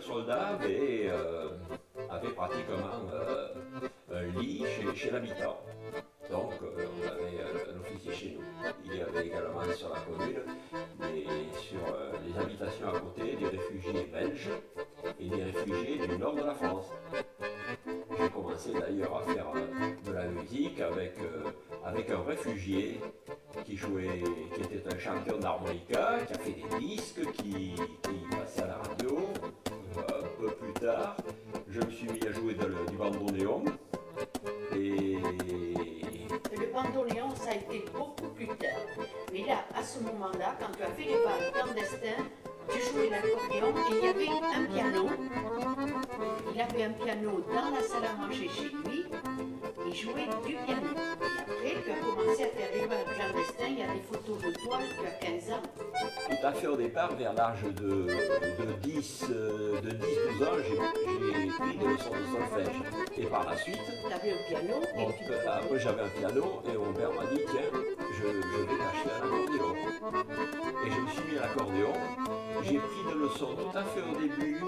chaque soldat avait pratiquement un lit chez l'habitant. Donc on avait un officier chez nous. Il y avait également sur la commune, sur les habitations à côté, des réfugiés belges et des réfugiés du nord de la France. J'ai commencé d'ailleurs à faire de la musique avec un réfugié qui était un champion d'harmonica, qui a fait des disques, qui passait à la radio. Un peu plus tard, je me suis mis à jouer du bandoneon. Et le bandoneon, ça a été beaucoup plus tard. Mais là, à ce moment-là, quand tu as fait les balles clandestins, tu jouais l'accordéon et il y avait un piano. Il avait un piano dans la salle à manger chez lui. Il jouait du piano. Et après, tu as commencé à faire des balles clandestins. Il y a des photos de toi, tu as 15 ans. tout à fait au départ, vers l'âge de 10-12 ans, j'ai pris des leçons de solfège. Et par la suite, Tu avais un piano. après j'avais un piano et mon père m'a dit tiens, je vais t'acheter un accordéon. Et je me suis mis à l'accordéon. J'ai pris des leçons tout à fait au début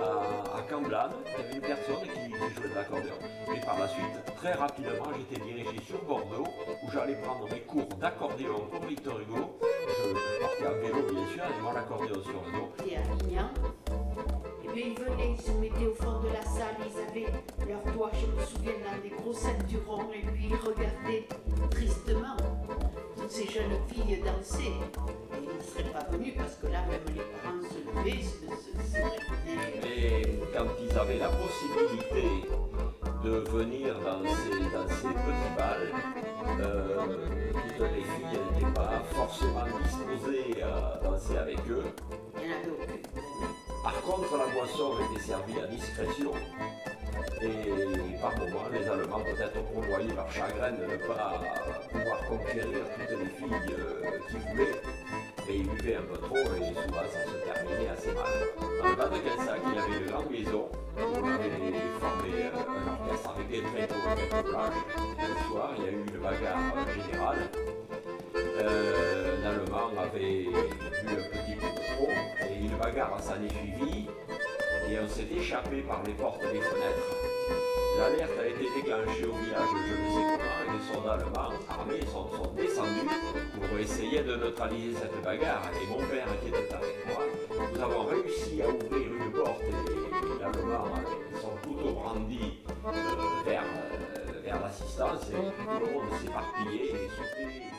à Camblade. Il y avait une personne qui jouait de l'accordéon. Et par la suite, très rapidement, j'étais dirigé sur Bordeaux où j'allais prendre mes cours d'accordéon pour Victor Hugo. Je partais à vélo bien sûr, avec mon accordéon sur le dos. Et à Lignan. Et bien ils venaient, ils se mettaient au fond de la salle, ils avaient leurs doigts, je me souviens, dans des gros ceinturons, et puis ils regardaient tristement toutes ces jeunes filles danser. Et ils ne seraient pas venus parce que là, même les parents se levaient, se réveillaient. Mais quand ils avaient la possibilité de venir dans ces petits bals, toutes les filles n'étaient pas forcément disposées à danser avec eux. Il n'y en avait aucune. Par contre, la boisson était servie à discrétion. Et par moments, les Allemands, peut-être provoyaient leur chagrin de ne pas pouvoir conquérir toutes les filles qu'ils voulaient. Et ils buvaient un peu trop et souvent ça se terminait assez mal. Dans le bas de Quensac, il y avait une grande maison où on avait formé un orchestre avec des tréteaux et des plages. Le soir, il y a eu une bagarre générale. L'Allemand avait bu un petit peu de trop et une bagarre s'en est suivie et on s'est échappé par les portes des fenêtres. L'alerte a été déclenchée au village, je ne sais comment, et les soldats allemands armés sont descendus pour essayer de neutraliser cette bagarre. Et mon père qui était avec moi, nous avons réussi à ouvrir une porte et l'Allemand, son couteau brandi vers l'assistance et tout le monde s'est éparpillé et sauté.